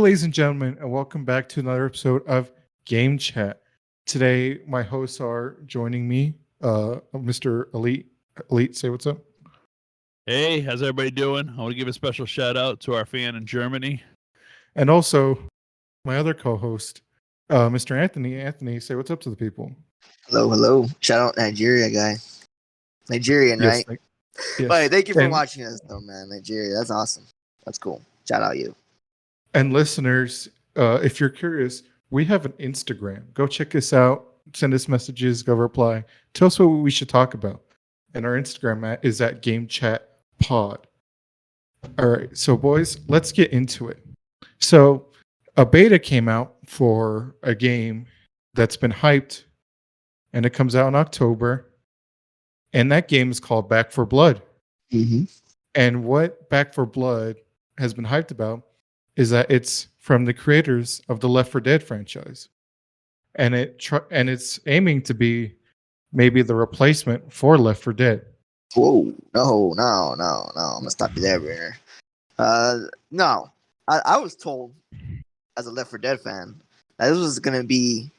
ladies and gentlemen, and welcome back to another episode of Game Chat. Today, my hosts are joining me, Mr. Elite. Elite, say what's up. Hey, how's everybody doing? I want to give a special shout out to our fan in Germany. And also, my other co-host, Mr. Anthony. Anthony, say what's up to the people. Hello. Shout out Nigeria guy. Nigerian, Yes, right? yes. But thank you for And- watching us, though, man. Nigeria, that's awesome. That's cool. Shout out you. And listeners, if you're curious, we have an Instagram. Go check us out. Send us messages. Go reply. Tell us what we should talk about. And our Instagram is at Game Chat Pod. All right, so boys, let's get into it. So a beta came out for a game that's been hyped, and it comes out in October. And that game is called Back 4 Blood. Mm-hmm. And what Back 4 Blood has been hyped about is that it's from the creators of the Left 4 Dead franchise, and it's aiming to be maybe the replacement for Left 4 Dead. Whoa, no. I'm gonna stop you there, Brunner. No. I was told as a Left 4 Dead fan that this was gonna be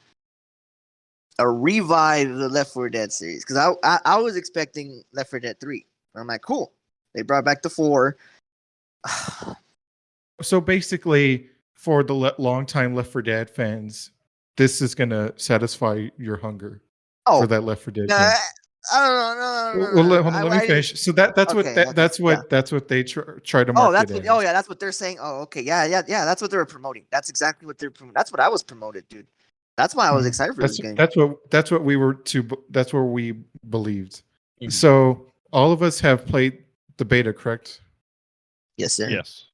a revive of the Left 4 Dead series. Because I was expecting Left 4 Dead 3. I'm like, cool. They brought back the 4. So basically, for the longtime Left 4 Dead fans, this is going to satisfy your hunger for that Left 4 Dead game. I don't know. Well, hold on, let me finish. So that's what they try to market. That's what they're saying. Oh, okay, yeah. That's what they were promoting. That's exactly what they're promoting. That's what I was promoted, dude. That's why I was excited for this game. That's what we were that's where we believed. Mm-hmm. So all of us have played the beta, correct? Yes, sir. Yes.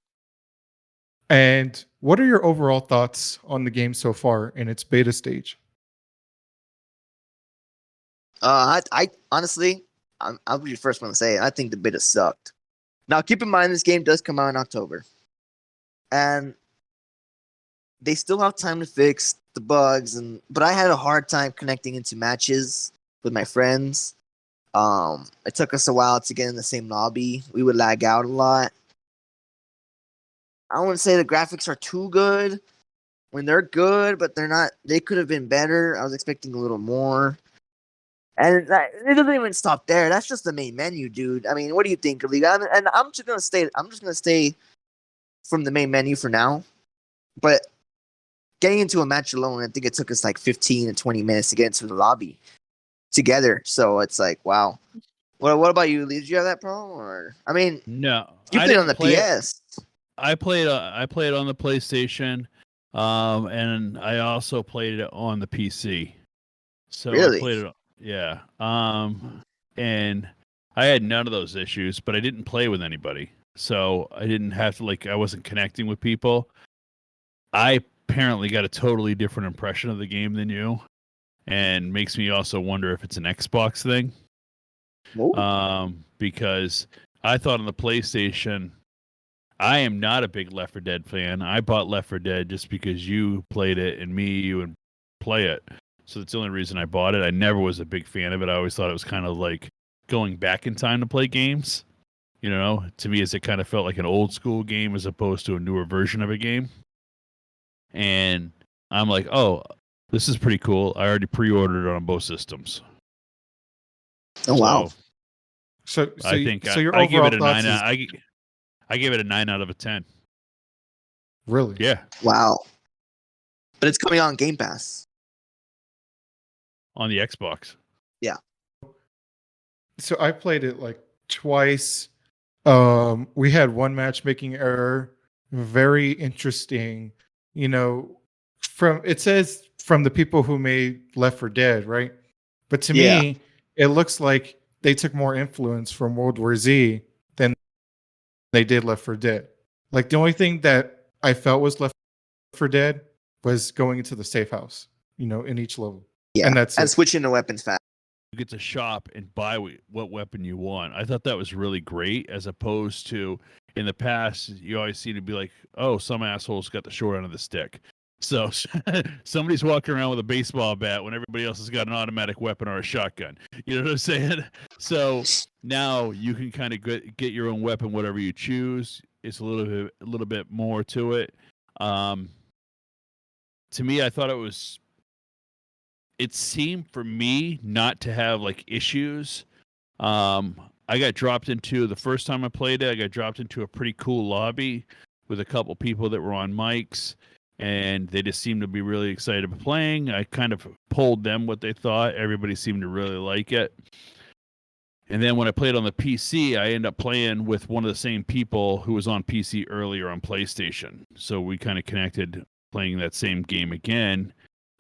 And what are your overall thoughts on the game so far in its beta stage? I honestly, I'll be the first one to say it. I think the beta sucked. Now, keep in mind, this game does come out in October, and they still have time to fix the bugs. But I had a hard time connecting into matches with my friends. It took us a while to get in the same lobby. We would lag out a lot. I wouldn't say the graphics are too good. When they're good, but they're not. They could have been better. I was expecting a little more. And it doesn't even stop there. That's just the main menu, dude. I mean, what do you think, Liga? And I'm just gonna stay from the main menu for now. But getting into a match alone, I think it took us like 15 to 20 minutes to get into the lobby together. So it's like, wow. What about you, Lee? Did you have that problem? Or I mean, no, you played on the PS. I played on the PlayStation, and I also played it on the PC. So really? I played it. Yeah. And I had none of those issues, but I didn't play with anybody. So I didn't have to, I wasn't connecting with people. I apparently got a totally different impression of the game than you, and makes me also wonder if it's an Xbox thing. Ooh. Because I thought on the PlayStation, I am not a big Left 4 Dead fan. I bought Left 4 Dead just because you played it and you would play it. So that's the only reason I bought it. I never was a big fan of it. I always thought it was kind of like going back in time to play games. You know, to me, it kind of felt like an old school game as opposed to a newer version of a game. And I'm like, oh, this is pretty cool. I already pre-ordered it on both systems. Oh, wow. So I think your I give overall it a thoughts 9. I give it a 9 out of a 10. Really? Yeah. Wow. But it's coming on Game Pass. On the Xbox. Yeah. So I played it like twice. We had one matchmaking error. Very interesting. You know, it says from the people who made Left 4 Dead, right? But to me, it looks like they took more influence from World War Z than they did Left 4 Dead. Like the only thing that I felt was Left 4 Dead was going into the safe house, you know, in each level. Yeah, and that's switching to weapons fast. You get to shop and buy what weapon you want. I thought that was really great, as opposed to in the past, you always seem to be like, oh, some asshole's got the short end of the stick. So somebody's walking around with a baseball bat when everybody else has got an automatic weapon or a shotgun. You know what I'm saying? So now you can kind of get your own weapon, whatever you choose. It's a little bit more to it. To me, I thought it seemed for me not to have like issues. I got dropped into the first time I played it. I got dropped into a pretty cool lobby with a couple people that were on mics, and they just seemed to be really excited about playing. I kind of polled them what they thought. Everybody seemed to really like it. And then when I played on the PC, I ended up playing with one of the same people who was on PC earlier on PlayStation. So we kind of connected playing that same game again.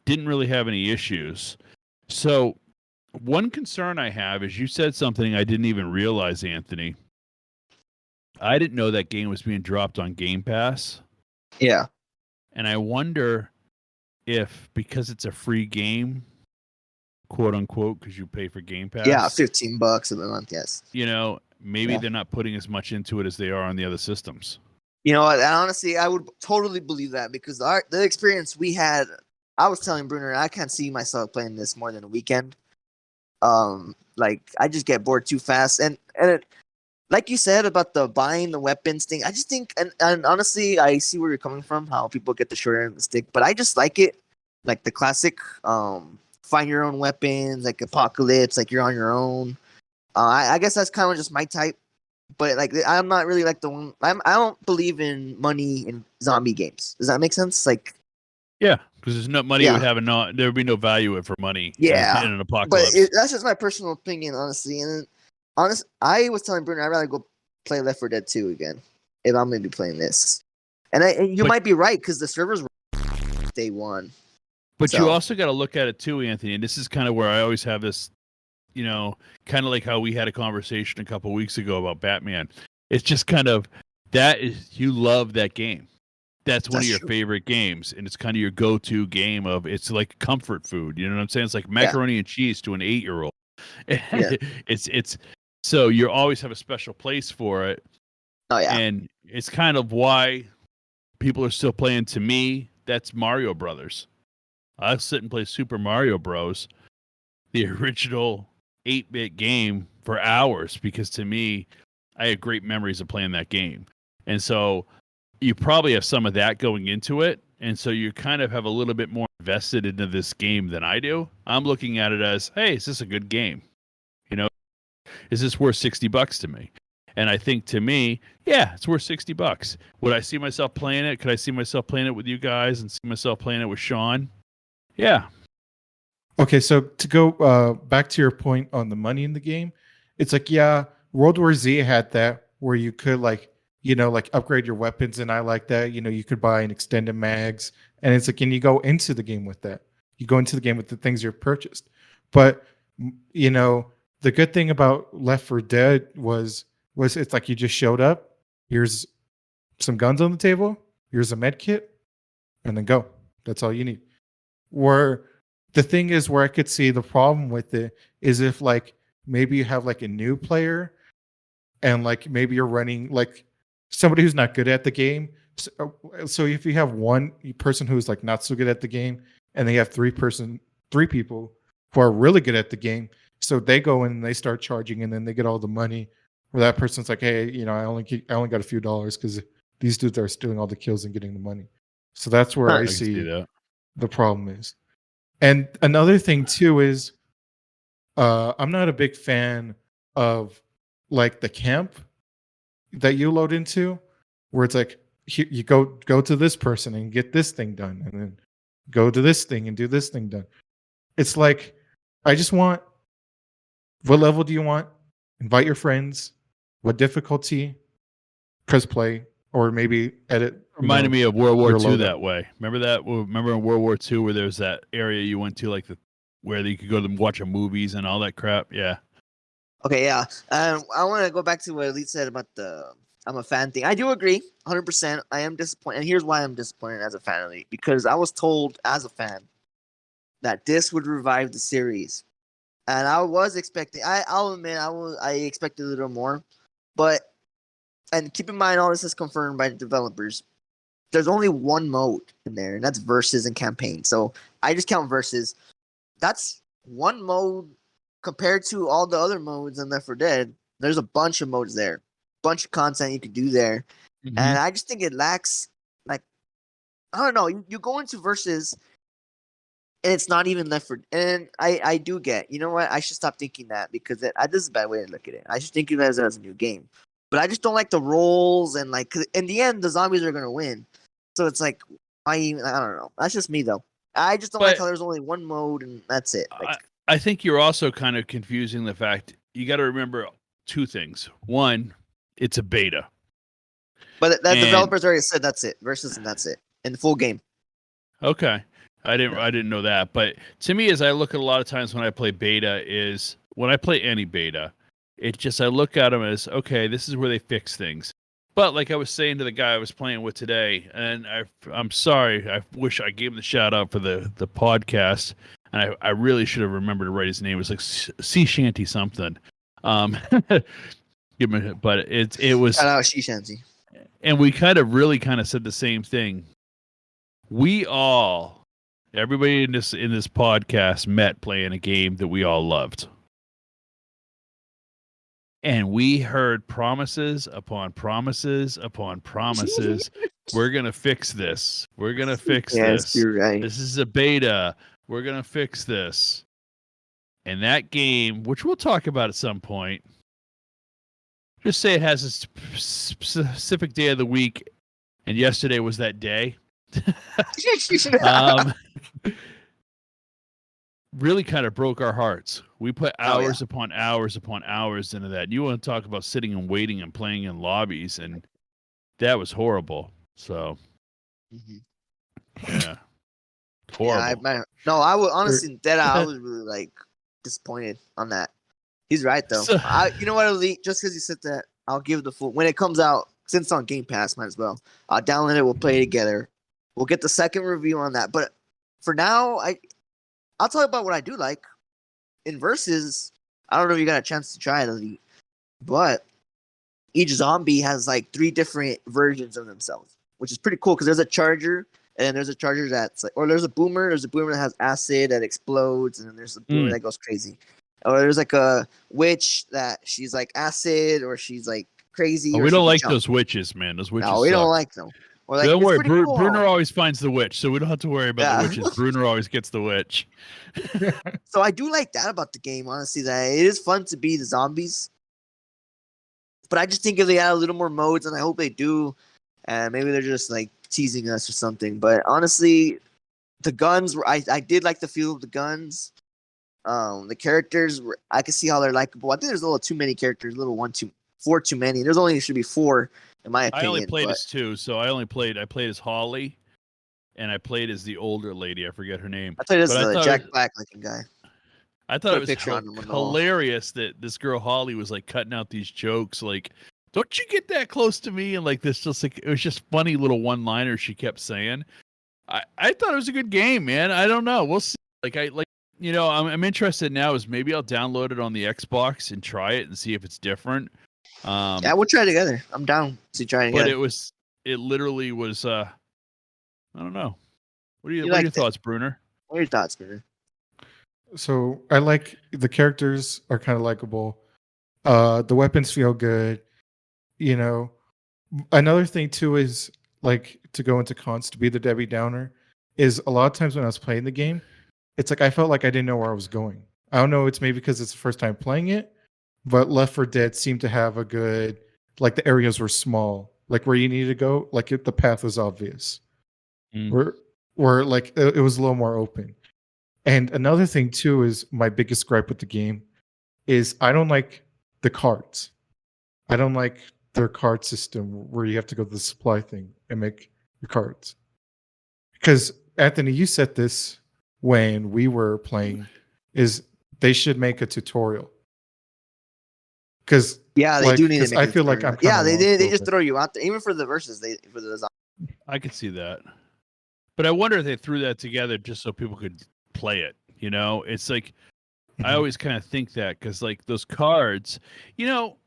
Didn't really have any issues. So one concern I have is you said something I didn't even realize, Anthony. I didn't know that game was being dropped on Game Pass. Yeah. And I wonder if, because it's a free game, quote unquote, because you pay for Game Pass. Yeah, $15 a month, yes. You know, maybe they're not putting as much into it as they are on the other systems. You know what? Honestly, I would totally believe that because the experience we had, I was telling Brunner, I can't see myself playing this more than a weekend. Like I just get bored too fast, and like you said about the buying the weapons thing, I just think, and honestly, I see where you're coming from, how people get the short end of the stick, but I just like it, like the classic, find your own weapons, like Apocalypse, like you're on your own. I guess that's kind of just my type, but like I'm not really like the one. I don't believe in money in zombie games. Does that make sense? Like, yeah, because there's no money would have there would be no value for money. Yeah, in an apocalypse. But that's just my personal opinion, honestly. And I was telling Bruno I'd rather go play Left 4 Dead 2 again if I'm gonna be playing this. And you might be right because the servers were day one. But you also got to look at it too, Anthony. And this is kind of where I always have this, you know, kind of like how we had a conversation a couple weeks ago about Batman. It's just kind of you love that game. That's one of your favorite games, and it's kind of your go-to game it's like comfort food. You know what I'm saying? It's like macaroni and cheese to an 8-year-old. Yeah. it's so you always have a special place for it. Oh yeah. And it's kind of why people are still playing. To me, that's Mario Brothers. I'll sit and play Super Mario Bros., the original 8-bit game, for hours because to me, I had great memories of playing that game. And so you probably have some of that going into it. And so you kind of have a little bit more invested into this game than I do. I'm looking at it as, hey, is this a good game? You know, is this worth $60 to me? And I think to me, yeah, it's worth $60. Would I see myself playing it? Could I see myself playing it with you guys and see myself playing it with Sean? Yeah. Okay, so to go back to your point on the money in the game, it's like, yeah, World War Z had that where you could like upgrade your weapons, and I like that. You know, you could buy an extended mags, and it's like, and you go into the game with that. You go into the game with the things you've purchased. But you know, the good thing about Left 4 Dead was it's like you just showed up. Here's some guns on the table. Here's a med kit, and then go. That's all you need. Where the thing is, where I could see the problem with it is if like maybe you have like a new player, and like maybe you're running like somebody who's not good at the game. So if you have one person who's like not so good at the game, and they have three people who are really good at the game, so they go in and they start charging, and then they get all the money. Where that person's like, hey, you know, I only got a few dollars because these dudes are stealing all the kills and getting the money. So that's where I see the problem is. And another thing too is, I'm not a big fan of like the camp that you load into, where it's like you go to this person and get this thing done, and then go to this thing and do this thing done. It's like, I just want, what level do you want? Invite your friends. What difficulty? Press play, or maybe edit. Reminded me of World War II that way. Remember that? Remember in World War II where there was that area you went to, like where you could go to watch movies and all that crap? Yeah. Okay, yeah. I want to go back to what Elite said about I'm a fan thing. I do agree, 100%. I am disappointed, and here's why I'm disappointed as a fan of Elite, because I was told as a fan that this would revive the series, and I was expecting. I'll admit I expected a little more, but and keep in mind all this is confirmed by the developers. There's only one mode in there, and that's versus and campaign. So I just count versus. That's one mode compared to all the other modes in Left 4 Dead. There's a bunch of modes there, bunch of content you could do there, and I just think it lacks like I don't know. You go into versus, and it's not even Left 4 Dead. And I do get. You know what? I should stop thinking that because this is a bad way to look at it. I should think of it as a new game. But I just don't like the roles and like 'cause in the end the zombies are gonna win. So it's like I don't know. That's just me though. I just don't like But- how there's only one mode and that's it. Like, I think you're also kind of confusing the fact you got to remember two things. One, it's a beta. but the and- developers already said that's it. Versus and that's it in the full game. Okay. I didn't know that. But to me, as I look at a lot of times when I play beta is when I play any beta, it's just I look at them as, okay, this is where they fix things. But like I was saying to the guy I was playing with today, and I'm sorry, I wish I gave him the shout out for the podcast, and I really should have remembered to write his name. It was like Sea Shanty something. Give me, but it was, Shout out Shishanzi. and we really said the same thing. Everybody in this podcast met playing a game that we all loved. And we heard promises upon promises upon promises. We're going to fix this. We're going to fix Yes, this. you're right. This is a beta. We're going to fix this. And that game, which we'll talk about at some point, just say it has a specific day of the week. And yesterday was that day. Really kind of broke our hearts. We put hours upon hours upon hours into that. You want to talk about sitting and waiting and playing in lobbies, and that was horrible. So, yeah, horrible. Yeah, I would honestly, I was really like disappointed on that. He's right though. So- You know what, Elite? Just because you said that, I'll give the full when it comes out. Since it's on Game Pass, might as well. I'll download it. We'll play it together. We'll get the second review on that. But for now, I'll talk about what I do like. In Versus, I don't know if you got a chance to try it, Elite, but each zombie has like 3 different versions of themselves, which is pretty cool because there's a charger, and then there's a charger that's like, or there's a boomer. There's a boomer that has acid that explodes, and then there's a boomer that goes crazy. Or there's like a witch that she's like acid, or she's like crazy. Oh, or we she don't can like jump. those witches, man. Those witches. No, we don't suck. like them. Or like, Don't it's worry, pretty cool. Brunner always finds the witch, so we don't have to worry about the Yeah. witches. Brunner always gets the witch. So I do like that about the game, honestly. That it is fun to be the zombies, but I just think if they add a little more modes, and I hope they do, and maybe they're just like teasing us or something. But honestly, the guns were I did like the feel of the guns. The characters I can see how they're likable. I think there's a little too many characters, a little 4 too many. There's only should be 4 in my opinion. I only played but- as 2, so I played as Holly, and I played as the older lady. I forget her name. I played as but I the thought Jack it- Black looking guy. I thought Put a it was picture on him on the wall. hilarious that this girl Holly was like cutting out these jokes, like, "Don't you get that close to me?" and like this, just like it was just funny little one-liners she kept saying. I thought it was a good game, man. I don't know. We'll see. I'm interested now. Is maybe I'll download it on the Xbox and try it and see if it's different. Yeah, we'll try it together. I'm down to try it But together. it literally was. I don't know. What are your liked it. thoughts, Brunner? What are your thoughts, man? So I like the characters are kind of likable. The weapons feel good. You know, another thing too is like to go into cons to be the Debbie Downer is a lot of times when I was playing the game, it's like I felt like I didn't know where I was going. I don't know. It's maybe because it's the first time playing it, but Left 4 Dead seemed to have a good like the areas were small, like where you needed to go, like the path was obvious. Where like it was a little more open. And another thing too is my biggest gripe with the game is I don't like the cards. I don't like their card system where you have to go to the supply thing and make your cards. Because Anthony, you said this when we were playing, is they should make a tutorial. Because Yeah, they like, do need to 'cause make I it feel like tutorial. I'm kinda Yeah, they lost did. a They little just bit. throw you out there, even for the verses. For the I could see that. But I wonder if they threw that together just so people could play it. You know, it's like I always kind of think that because like those cards, you know,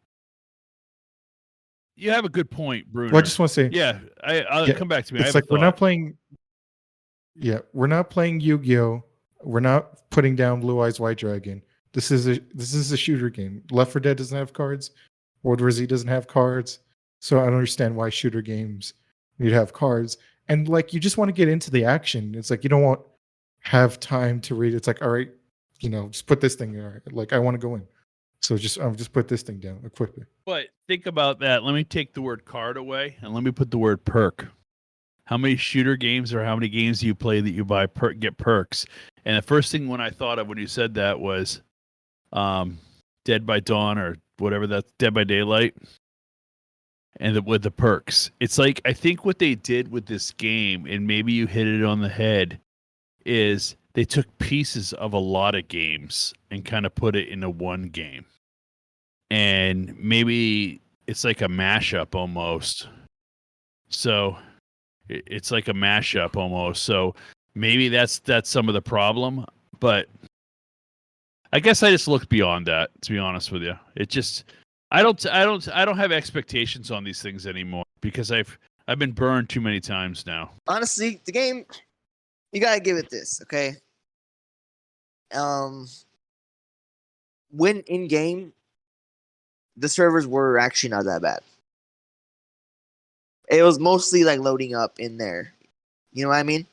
you have a good point, Bruno. Well, I just want to say, yeah, I'll Yeah, come back to me. I it's have a like we're not thought. playing. Yeah, we're not playing Yu-Gi-Oh. We're not putting down Blue Eyes White Dragon. This is a shooter game. Left 4 Dead doesn't have cards. World War Z doesn't have cards. So I don't understand why shooter games need to have cards. and like you just want to get into the action. It's like you don't want have time to read. It's like, all right, just put this thing there. Like I want to go in, so just put this thing down, equip it. But think about that. Let me take the word card away and let me put the word perk. How many shooter games or how many games do you play that you buy get perks? And the first thing when I thought of when you said that was Dead by Dawn or whatever that's Dead by Daylight. And with the perks. It's like I think what they did with this game, and maybe you hit it on the head, is they took pieces of a lot of games and kind of put it into one game. And maybe it's like a mashup almost. So it's like a mashup almost. So maybe that's some of the problem. But I guess I just looked beyond that, to be honest with you. It just I don't have expectations on these things anymore because I've been burned too many times now. Honestly, the game, you gotta give it this, okay? When in game, the servers were actually not that bad. It was mostly like loading up in there. You know what I mean?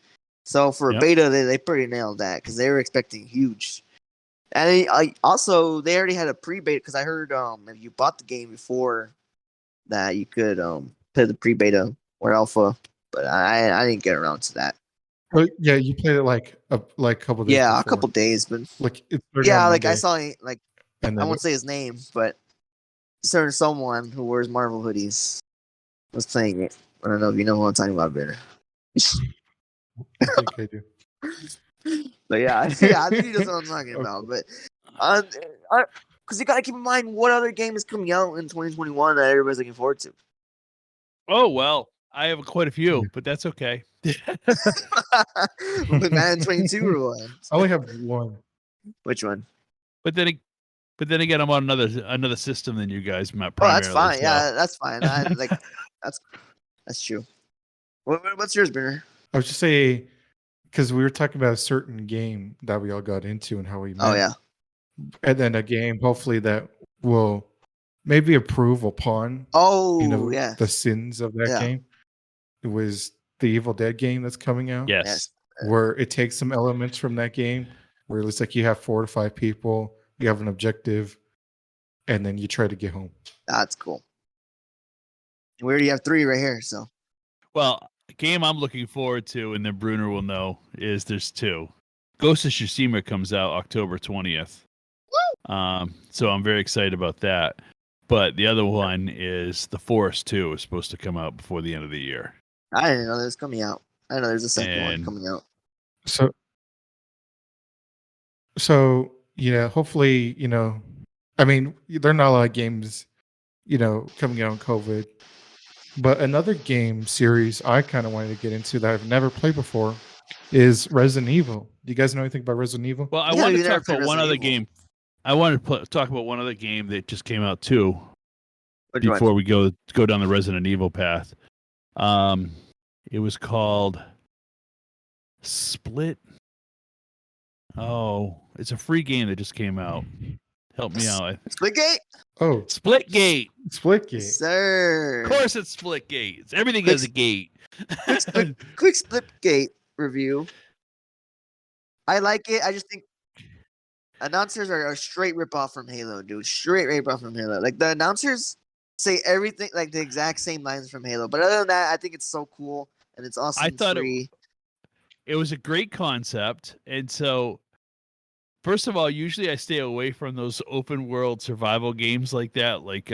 So for a beta, they pretty nailed that because they were expecting huge. And also, they already had a pre-beta because I heard if you bought the game before that, you could play the pre-beta or alpha, but I didn't get around to that. Oh yeah, you played it like a couple days. Yeah, before. a couple days, but like I saw like I won't say his name, but certain someone who wears Marvel hoodies was playing it. I don't know if you know who I'm talking about, Brunner. I think I do. But yeah, I think he knows what I'm talking about. But because you gotta keep in mind what other game is coming out in 2021 that everybody's looking forward to. Oh well, I have quite a few, but that's okay. With Madden 22 or what? I only have one. Which one? But then again, I'm on another system than you guys. Oh, that's fine. So. Yeah, that's fine. That's true. What's yours, Brunner? I was just saying because we were talking about a certain game that we all got into and how we met. Oh yeah. And then a game, hopefully, that will maybe improve upon the sins of that game. It was the Evil Dead game that's coming out. Yes. Where it takes some elements from that game where it's like you have 4 to 5 people, you have an objective, and then you try to get home. That's cool. We already have 3 right here, so. Well, a game I'm looking forward to, and then Brunner will know, is there's 2. Ghost of Tsushima comes out October 20th. So I'm very excited about that. But the other one is The Forest 2 is supposed to come out before the end of the year. I didn't know that was coming out. I know there's a second one coming out. So yeah, hopefully, I mean, there are not a lot of games, coming out on COVID. But another game series I kind of wanted to get into that I've never played before is Resident Evil. Do you guys know anything about Resident Evil? Well, I want to talk about one other game. I wanted to talk about one other game that just came out too. Before we go down the Resident Evil path. It was called Split. Oh, it's a free game that just came out. Help me out. Splitgate? Oh, Splitgate. Splitgate. Sir. Of course it's Splitgate. Everything has a gate. Quick Splitgate review. I like it. I just think announcers are a straight ripoff from Halo, dude. Straight ripoff from Halo. Like the announcers say everything like the exact same lines from Halo. But other than that, I think it's so cool and it's awesome. I thought it was a great concept. And so first of all, usually I stay away from those open world survival games like that, like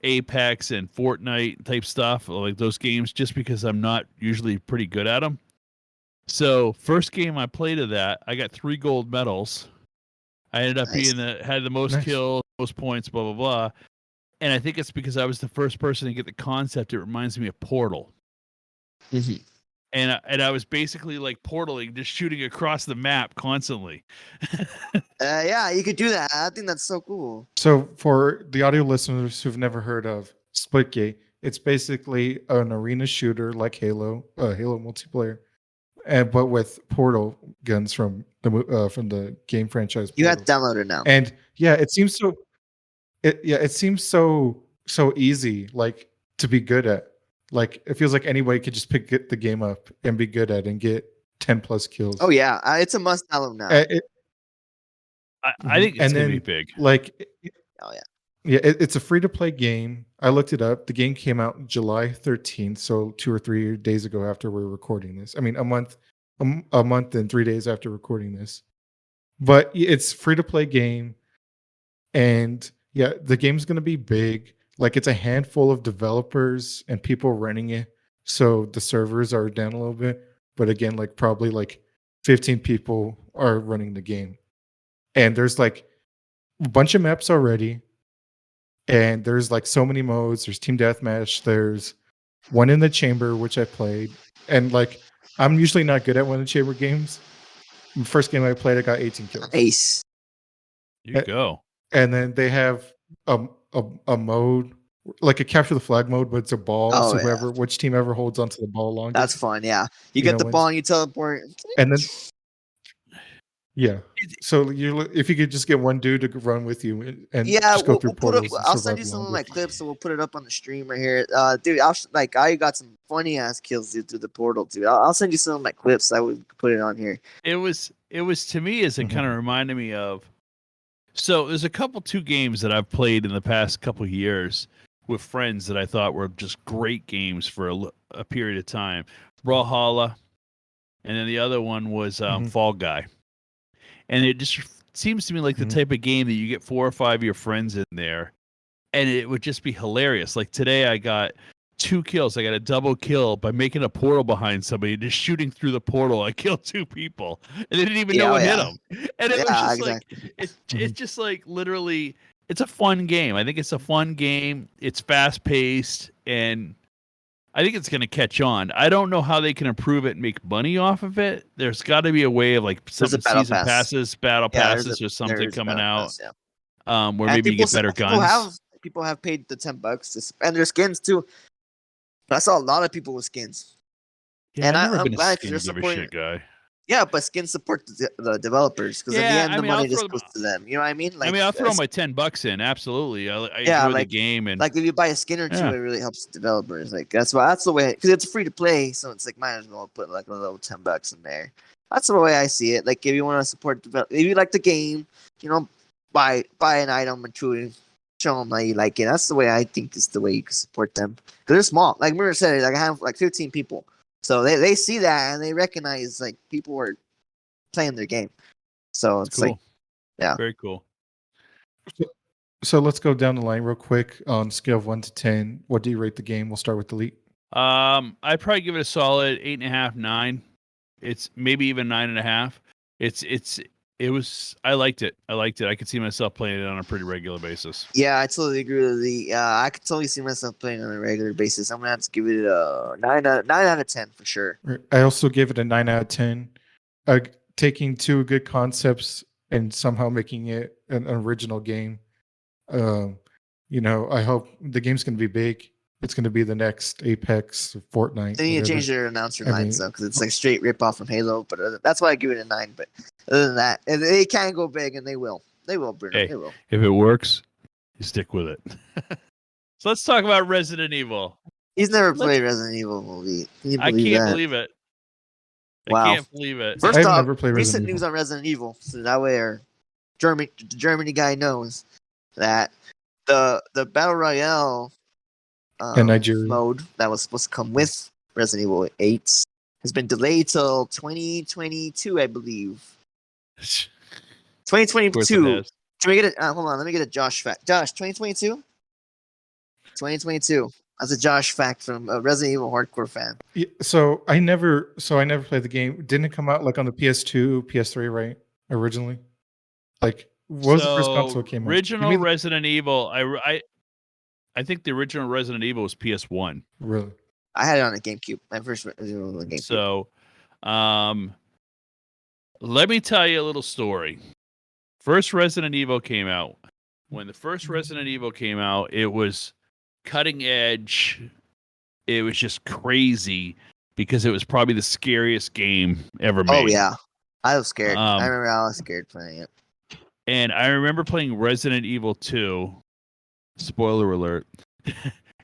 Apex and Fortnite type stuff, like those games, just because I'm not usually pretty good at them. So first game I played of that, I got 3 gold medals. I ended up had the most kills, most points, blah, blah, blah. And I think it's because I was the first person to get the concept. It reminds me of Portal. Mm-hmm. And I was basically like portaling, just shooting across the map constantly. Yeah, you could do that. I think that's so cool. So for the audio listeners who've never heard of Splitgate, it's basically an arena shooter like Halo multiplayer, but with portal guns from the game franchise. You have to download it now. And yeah, it seems so easy, like to be good at. Like it feels like anybody could just get the game up and be good at it and get 10 plus kills. Oh yeah, it's a must download now. I think it's going to be big. Like, Oh yeah. yeah, it's a free to play game. I looked it up. The game came out July 13th, so 2 or 3 days ago after we're recording this. I mean, a month and 3 days after recording this. But it's free to play game, and yeah, the game's going to be big. Like it's a handful of developers and people running it, so the servers are down a little bit. But again, like probably like 15 people are running the game, and there's like a bunch of maps already. And there's like so many modes. There's team deathmatch. There's one in the chamber, which I played. And like, I'm usually not good at one in the chamber games. The first game I played, I got 18 kills. Ace. You go. And then they have a mode, like a capture the flag mode, but it's a ball. Oh, So which team ever holds onto the ball longest. That's fun. Yeah, you get the ball and you teleport. And then. Yeah. So if you could just get one dude to run with you and just go through portals. I'll send you some of my clips and we'll put it up on the stream right here. Dude, I got some funny ass kills dude through the portal, dude. I'll send you some of my clips. I would put it on here. It was to me as it kind of reminded me of. So there's two games that I've played in the past couple of years with friends that I thought were just great games for a period of time. Brawlhalla, and then the other one was Fall Guy. And it just seems to me like the type of game that you get 4 or 5 of your friends in there, and it would just be hilarious. Like today, I got 2 kills. I got a double kill by making a portal behind somebody, just shooting through the portal. I killed 2 people, and they didn't even know what hit them. And it was just exactly. like it's just like literally, it's a fun game. I think it's a fun game. It's fast paced, and I think it's going to catch on. I don't know how they can improve it and make money off of it. There's got to be a way of like some season passes, battle passes, or something coming out. Where maybe you get better guns. People have paid the $10 and their skins too. I saw a lot of people with skins. Yeah, and I'm glad because they're supporting. Shit guy. Yeah, but skins support the developers because in the end, the money just goes to them. You know what I mean? Like, I'll throw my $10 in. Absolutely, I enjoy the game, and like if you buy a skin or two, it really helps developers. Like that's the way because it's free to play, so it's like might as well put like a little $10 in there. That's the way I see it. Like if you want to support, if you like the game, buy an item and truly show them that you like it. That's the way I think is the way you can support them because they're small. Like Mirror said, like I have like 15 people. So they see that and they recognize like people are playing their game. So it's cool. Very cool. So let's go down the line real quick on scale of 1 to 10. What do you rate the game? We'll start with Delete. I'd probably give it a solid 8.5, 9. It's maybe even 9.5. I liked it. I could see myself playing it on a pretty regular basis. Yeah, I totally agree with I could totally see myself playing on a regular basis. I'm gonna have to give it a 9 out of 10 for sure. I also gave it a 9 out of 10. Taking 2 good concepts and somehow making it an original game. I hope the game's gonna be big. It's gonna be the next Apex, Fortnite. They need to change their announcer lines though, because it's like straight rip off from Halo. But that's why I give it a 9. But other than that, they can go big, and they will. They will, Brunner. Hey, they will. If it works, you stick with it. So let's talk about Resident Evil. He's never played Resident Evil movie. I can't believe it. Wow. I can't believe it. First off, recent news on Resident Evil, so that way our Germany guy knows that the Battle Royale mode that was supposed to come with Resident Evil 8 has been delayed till 2022, I believe. 2022. Can we get it? Hold on, let me get a Josh fact. Josh, 2022? 2022. That's a Josh fact from a Resident Evil hardcore fan. Yeah, so I never played the game. Didn't it come out like on the PS2, PS3, right? Originally, like what was the first console that came out? Original Resident Evil. I think the original Resident Evil was PS1. Really? I had it on a GameCube. My first Resident Evil was on GameCube. So, let me tell you a little story. First Resident Evil came out. When the first Resident Evil came out, it was cutting edge. It was just crazy because it was probably the scariest game ever made. Oh yeah, I was scared. I remember I was scared playing it. And I remember playing Resident Evil 2. Spoiler alert.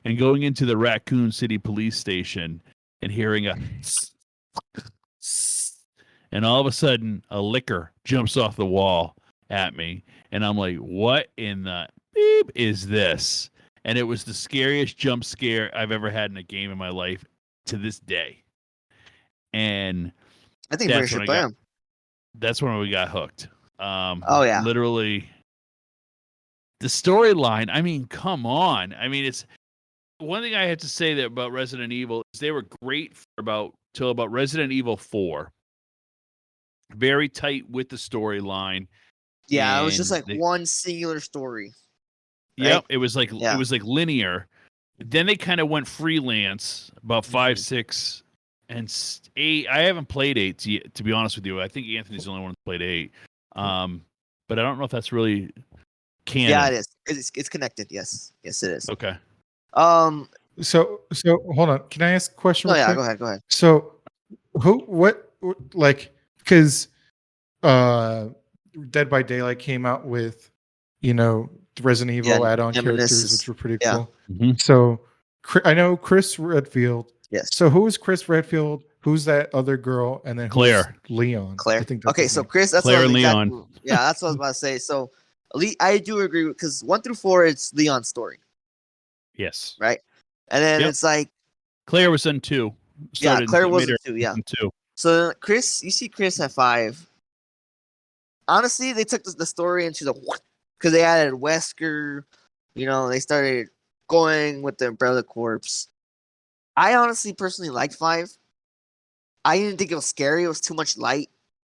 and going into the Raccoon City police station and hearing a and all of a sudden a licker jumps off the wall at me, and I'm like, what in the beep is this? And it was the scariest jump scare I've ever had in a game in my life to this day. And I think we should play them. That's when we got hooked. Oh yeah, literally the storyline. I mean, come on. I mean, it's one thing I have to say that about Resident Evil is they were great till about Resident Evil 4. Very tight with the storyline. Yeah, it was just like one singular story. Right? Yep, it was like linear. Then they kind of went freelance about 5, 6, and 8. I haven't played 8 yet, to be honest with you. I think Anthony's the only one who played 8. But I don't know if that's really canon. Yeah, it is. It's connected. Yes, it is. Okay. So hold on. Can I ask a question? Oh yeah, go ahead. So, because Dead by Daylight came out with, the Resident Evil add-on characters, which were pretty cool. Mm-hmm. So, I know Chris Redfield. Yes. So who is Chris Redfield? Who's that other girl? And then Claire. Leon. Claire. I think that's okay, so Chris, that's Claire and Leon. Yeah, that's what I was about to say. So, I do agree because 1 through 4, it's Leon's story. Yes. Right. And then it's like Claire was in 2. Claire was in 2. Yeah. In 2. So Chris, you see Chris at 5. Honestly, they took the story into because they added Wesker. They started going with the Umbrella Corps. I honestly, personally liked 5. I didn't think it was scary. It was too much light.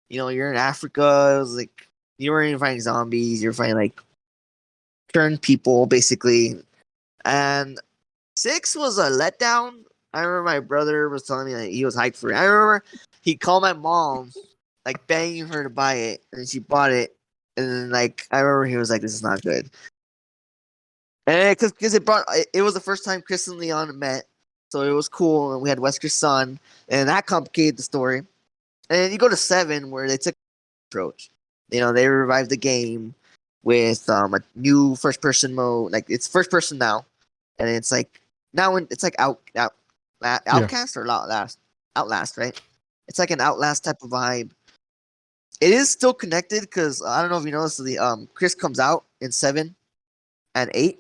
You're in Africa. It was like you weren't even fighting zombies. You're fighting like turned people, basically. And 6 was a letdown. I remember my brother was telling me that he was hyped for it. I remember he called my mom, like begging her to buy it, and she bought it. And then, I remember he was like, "This is not good." And because it was the first time Chris and Leon met, so it was cool. And we had Wesker's son, and that complicated the story. And then you go to 7, where they took approach. They revived the game with a new first-person mode. Like it's first-person now, and it's like now it's like Outcast or Outlast, right? It's like an Outlast type of vibe. It is still connected because I don't know if you noticed the Chris comes out in 7 and 8.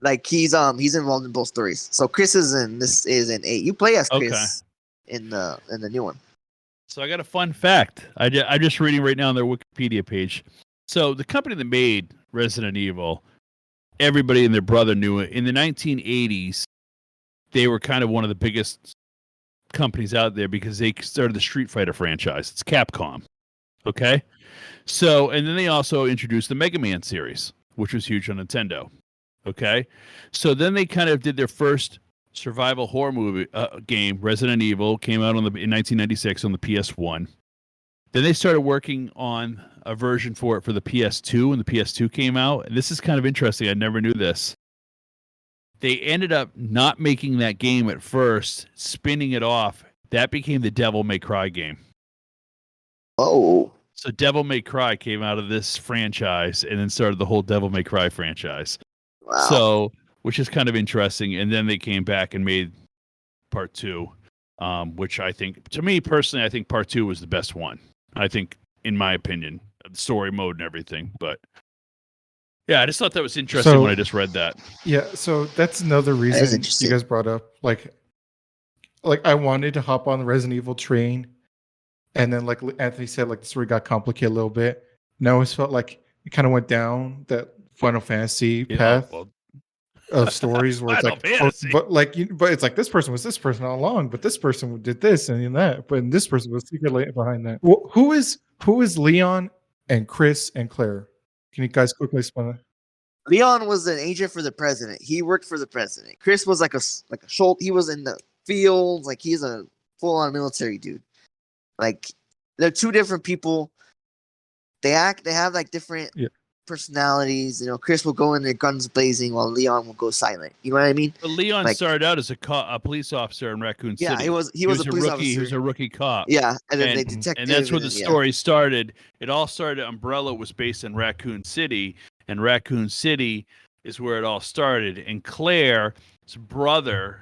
Like he's involved in both stories. So Chris is in 8. You play as Chris in the new one. So I got a fun fact. I'm just reading right now on their Wikipedia page. So the company that made Resident Evil, everybody and their brother knew it. In the 1980s, they were kind of one of the biggest companies out there because they started the Street Fighter franchise. It's Capcom. Okay? So, and then they also introduced the Mega Man series, which was huge on Nintendo. Okay? So then they kind of did their first survival horror movie game, Resident Evil, came out in 1996 on the PS1. Then they started working on a version for it for the PS2, and the PS2 came out. And this is kind of interesting. I never knew this. They ended up not making that game at first, spinning it off. That became the Devil May Cry game. Oh. So Devil May Cry came out of this franchise and then started the whole Devil May Cry franchise. Wow. So, which is kind of interesting. And then they came back and made part 2, which I think, to me personally, I think part 2 was the best one. I think, in my opinion, the story mode and everything. But yeah, I just thought that was interesting when I just read that. Yeah, so that's another reason you guys brought up. Like I wanted to hop on the Resident Evil train, and then like Anthony said, like the story got complicated a little bit. And I always felt like it kind of went down that Final Fantasy path of stories where it's like, but it's like this person was this person all along, but this person did this and that, but this person was secretly behind that. Well, who is Leon and Chris and Claire? Can you guys quickly explain that? Leon was an agent for the president. He worked for the president. Chris was like a Schultz. He was in the field. Like he's a full-on military dude. Like they're two different people. They have like different personalities. Chris will go in there guns blazing while Leon will go silent. You know what I mean? But Leon started out as a police officer in Raccoon City. Yeah, he was a police rookie. officer. He was a rookie cop. Yeah, and then they detected. And that's where the story started. It all started. Umbrella was based in Raccoon City, and Raccoon City is where it all started. And Claire's brother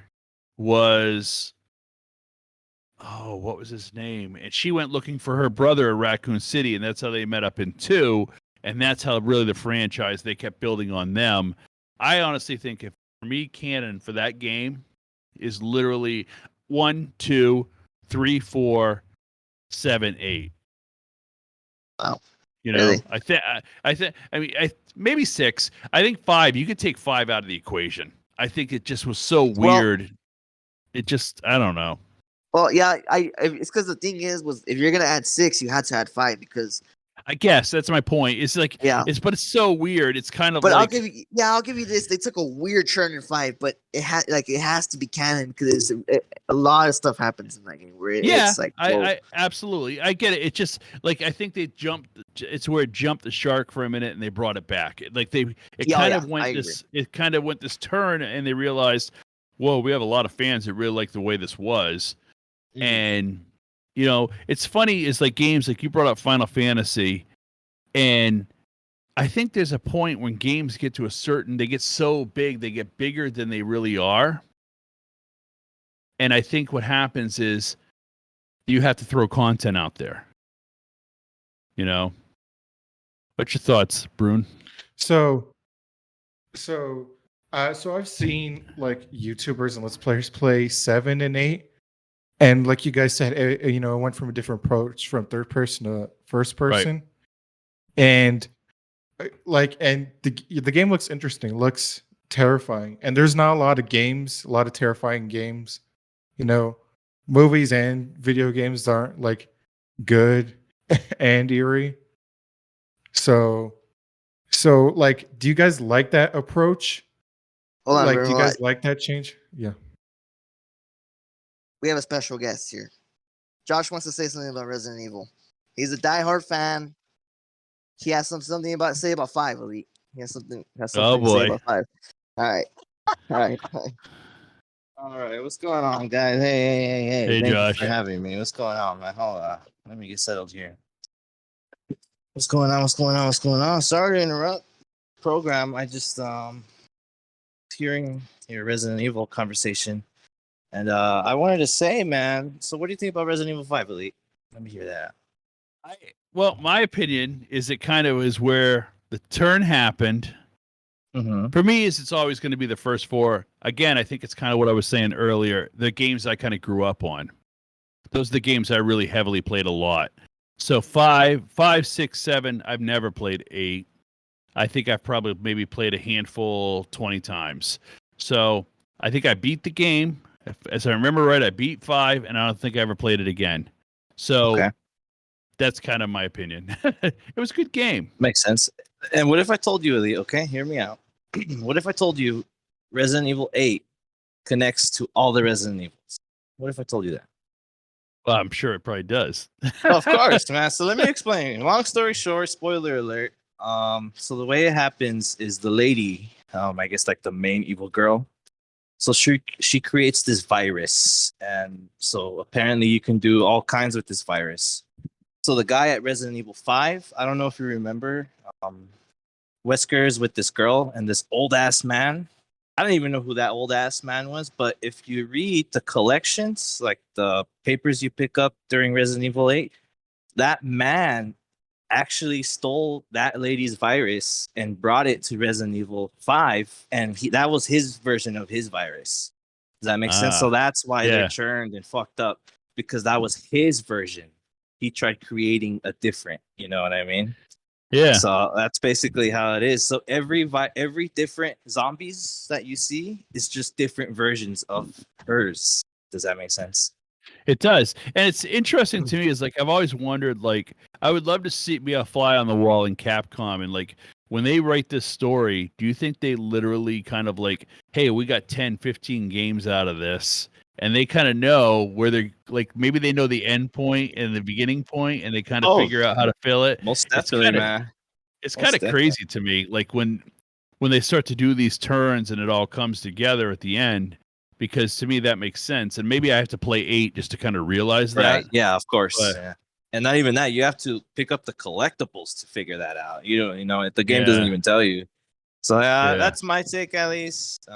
was, oh, what was his name? And she went looking for her brother in Raccoon City, and that's how they met up in 2. And that's how really the franchise, they kept building on them. I honestly think if for me, canon for that game is literally 1, 2, 3, 4, 7, 8. Wow. You know, Really? I mean, maybe 6. I think 5. You could take 5 out of the equation. I think it just was so weird. It just, I don't know. Well, yeah, it's because the thing was if you're gonna add 6, you had to add 5 because. I guess that's my point. It's like, but it's so weird. It's kind of but like, I'll give you this. They took a weird turn in 5, but it has to be canon because a lot of stuff happens in that game. Where it's like, I absolutely, I get it. It just like I think they jumped. It's where it jumped the shark for a minute and they brought it back. It kind of went this turn and they realized, whoa, we have a lot of fans that really like the way this was, and. You know, it's funny. It's like games like you brought up Final Fantasy, and I think there's a point when games get to they get so big, they get bigger than they really are. And I think what happens is you have to throw content out there. You know, what's your thoughts, Brun? So I've seen like YouTubers and Let's Players play 7 and 8. And like you guys said, it went from a different approach from third person to first person. Right. And the game looks interesting, looks terrifying. And there's not a lot of terrifying games. You know, movies and video games aren't like good and eerie. So like, do you guys like that approach? Do you guys like that change? Yeah. We have a special guest here. Josh wants to say something about Resident Evil. He's a diehard fan. He has something to say about 5, Elite. He has something to say about 5. All right. What's going on, guys? Hey. Hey, Thank Josh. you for having me. What's going on, man? Hold on. Let me get settled here. What's going on? Sorry to interrupt the program. I just hearing your Resident Evil conversation. And I wanted to say, man, so what do you think about Resident Evil 5, Elite? Let me hear that. Well, my opinion is it kind of is where the turn happened. Mm-hmm. For me, it's always going to be the first 4. Again, I think it's kind of what I was saying earlier. The games I kind of grew up on. Those are the games I really heavily played a lot. So 5, 6, 7, I've never played 8. I think I've probably maybe played a handful 20 times. So I think I beat the game. As I remember right, I beat 5, and I don't think I ever played it again. So that's kind of my opinion. It was a good game. Makes sense. And what if I told you, Ellie, okay, hear me out. What if I told you Resident Evil 8 connects to all the Resident Evils? What if I told you that? Well, I'm sure it probably does. Of course, man. So let me explain. Long story short, spoiler alert. So the way it happens is the lady, I guess like the main evil girl, so she creates this virus, and so apparently you can do all kinds with this virus. So the guy at Resident Evil 5, I don't know if you remember, Wesker's with this girl and this old ass man. I don't even know who that old ass man was, but if you read the collections, like the papers you pick up during Resident Evil 8, that man actually stole that lady's virus and brought it to Resident Evil 5, and that was his version of his virus. Does that make sense? So that's why they're churned and fucked up, because that was his version. He tried creating a different, you know what I mean? Yeah. So that's basically how it is. So every different zombies that you see is just different versions of hers. Does that make sense? It does. And it's interesting to me is like I've always wondered, like, I would love to see be a fly on the wall in Capcom, and like when they write this story, do you think they literally kind of like, hey, we got 10, 15 games out of this, and they kind of know where they're like, maybe they know the end point and the beginning point, and they kind of figure out how to fill it. Most definitely, man. It's kind of crazy to me, like when they start to do these turns and it all comes together at the end. Because to me that makes sense, and maybe I have to play 8 just to kind of realize that. Right. Yeah, of course. But, yeah. And not even that, you have to pick up the collectibles to figure that out. You know, the game doesn't even tell you. So Yeah. that's my take, at least.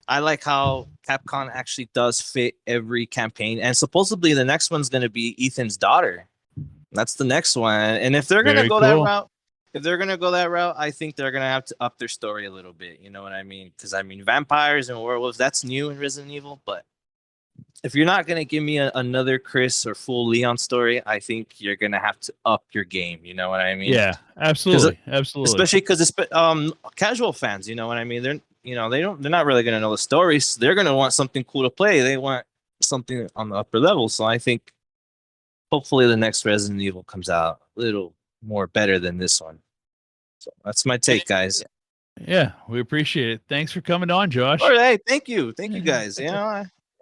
I like how Capcom actually does fit every campaign, and supposedly the next one's going to be Ethan's daughter. That's the next one, and if they're going to Very go that cool. route, I think they're going to have to up their story a little bit. You know what I mean? Because I mean, vampires and werewolves, that's new in Resident Evil, but if you're not going to give me another Chris or full Leon story, I think you're going to have to up your game. You know what I mean? Yeah, absolutely, absolutely. Especially because it's casual fans. You know what I mean? They're not really gonna know the stories. They're gonna want something cool to play. They want something on the upper level. So I think hopefully the next Resident Evil comes out a little more better than this one. So that's my take, guys. Yeah, we appreciate it. Thanks for coming on, Josh. All right, thank you, guys.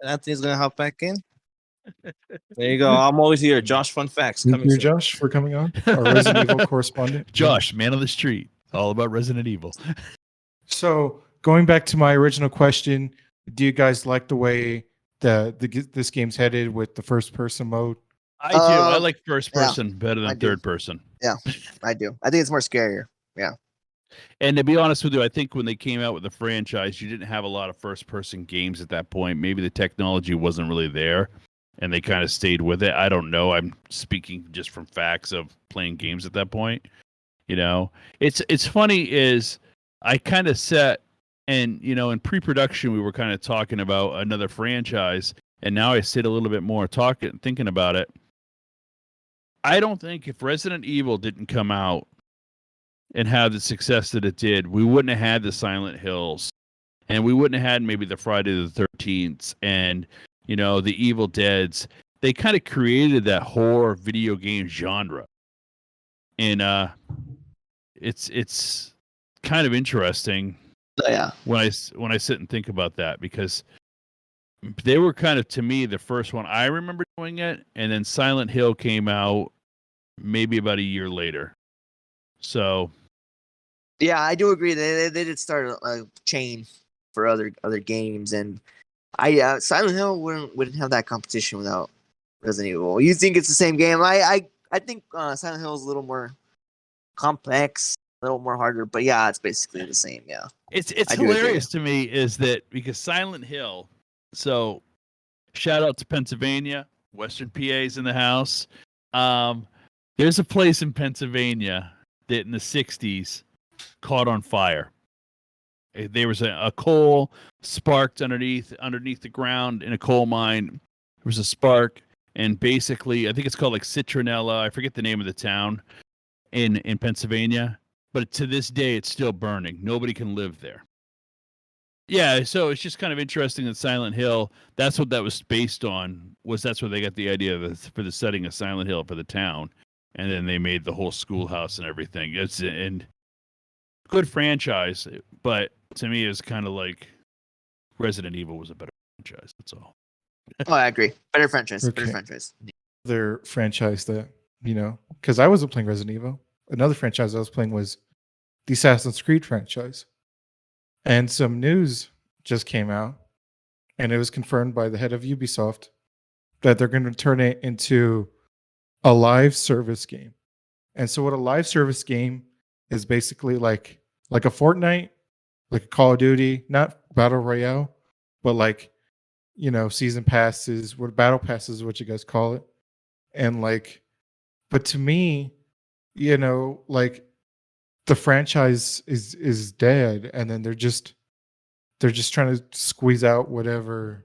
Anthony's gonna hop back in. There you go. I'm always here. Josh, fun facts Thank coming you, soon. Josh, for coming on. Our Resident Evil correspondent. Josh, man of the street, all about Resident Evil. So going back to my original question, do you guys like the way this game's headed with the first person mode? I do. I like first yeah, person better I than do. third person. I do. I think it's more scarier. And to be honest with you, I think when they came out with the franchise, you didn't have a lot of first person games at that point. Maybe the technology wasn't really there and they kind of stayed with it. I don't know. I'm speaking just from facts of playing games at that point. You know, it's funny is I kind of set and, you know, in pre-production, we were kind of talking about another franchise. And now I sit a little bit more thinking about it. I don't think if Resident Evil didn't come out and have the success that it did, we wouldn't have had the Silent Hills, and we wouldn't have had maybe the Friday the 13th and, you know, the Evil Deads. They kind of created that horror video game genre, and it's kind of interesting. Yeah. When I sit and think about that, because they were kind of, to me, the first one I remember doing it, and then Silent Hill came out maybe about a year later. So, Yeah, I do agree. They did start a chain for other games, and Silent Hill wouldn't have that competition without Resident Evil. You think it's the same game? I think Silent Hill is a little more complex, a little more harder, but yeah, it's basically the same. Yeah, it's hilarious to me is that because Silent Hill. So, shout out to Pennsylvania, Western PA's in the house. There's a place in Pennsylvania that in the 60s caught on fire. There was a coal sparked underneath the ground in a coal mine. There was a spark, and basically, I think it's called like Citronella. I forget the name of the town in Pennsylvania, but to this day, it's still burning. Nobody can live there. Yeah, so it's just kind of interesting that Silent Hill, that's what that was based on, that's where they got the idea for the setting of Silent Hill for the town. And then they made the whole schoolhouse and everything. It's and good franchise, but to me it's kind of like Resident Evil was a better franchise. That's all. Oh, I agree. Better franchise. Okay. Better franchise. Their franchise that, you know, because I wasn't playing Resident Evil. Another franchise I was playing was the Assassin's Creed franchise. And some news just came out, and it was confirmed by the head of Ubisoft that they're going to turn it into a live service game. And so what a live service game is basically like a Fortnite, like a Call of Duty, not Battle Royale, but like, you know, season passes, what battle passes, what you guys call it. And like, but to me, you know, like the franchise is dead, and then they're just trying to squeeze out whatever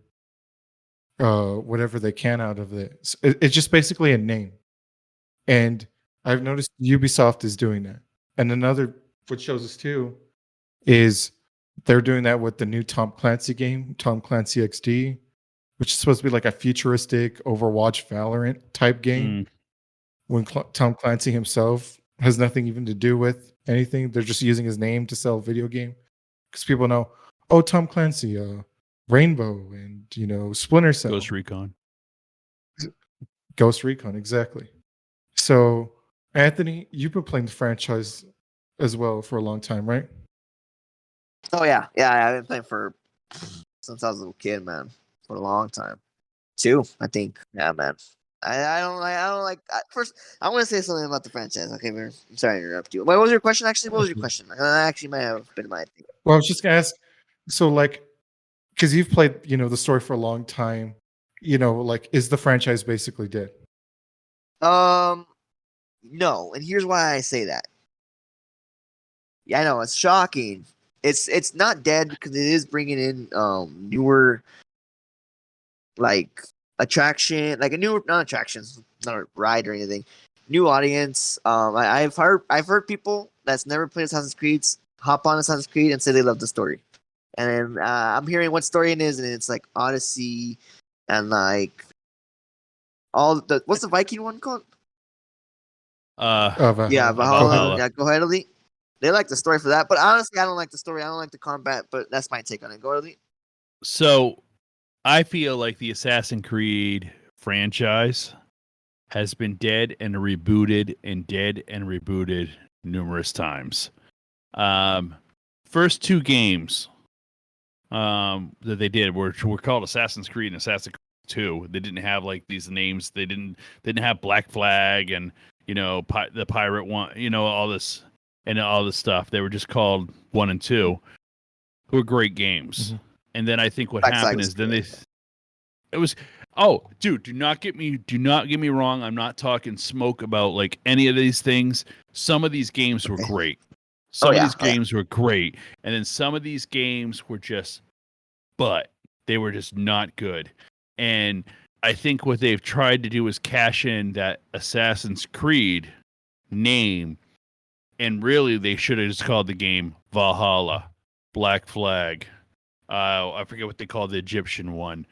they can out of it. So it's just basically a name. And I've noticed Ubisoft is doing that. And another, what shows us too, is they're doing that with the new Tom Clancy game, Tom Clancy XD, which is supposed to be like a futuristic Overwatch Valorant type game. When Tom Clancy himself has nothing even to do with anything. They're just using his name to sell a video game. Because people know, oh, Tom Clancy, Rainbow, and, you know, Splinter Cell. Ghost Recon, exactly. So, Anthony, you've been playing the franchise as well for a long time, right? Oh yeah, I've been playing since I was a little kid, man, for a long time. 2, I think. Yeah, man. I don't like. First, I want to say something about the franchise. Okay, man. I'm sorry to interrupt you. What was your question? Actually, what was your question? That actually might have been my thing. Well, I was just gonna ask. So, like, because you've played, the story for a long time, like, is the franchise basically dead? No, and here's why I say that. Yeah, I know it's shocking. It's not dead because it is bringing in newer like attraction, like a newer not attractions, not a ride or anything. New audience. I've heard people that's never played Assassin's Creed hop on Assassin's Creed and say they love the story. And then I'm hearing what story it is, and it's like Odyssey and like all the what's the Viking one called? Yeah, Valhalla. Yeah, go ahead, Elite. They like the story for that, but honestly, I don't like the story. I don't like the combat, but that's my take on it. Go, Elite. So I feel like the Assassin's Creed franchise has been dead and rebooted and dead and rebooted numerous times. First two games that they did were called Assassin's Creed and Assassin's Creed 2. They didn't have like these names. They didn't have Black Flag and the pirate one. All this and all this stuff. They were just called 1 and 2. Who were great games. Mm-hmm. And then I think what happened is then it was. Oh, dude, do not get me wrong. I'm not talking smoke about like any of these things. Some of these games were great. Some of these games were great. And then some of these games were but they were just not good. And I think what they've tried to do is cash in that Assassin's Creed name. And really, they should have just called the game Valhalla, Black Flag. I forget what they called the Egyptian one.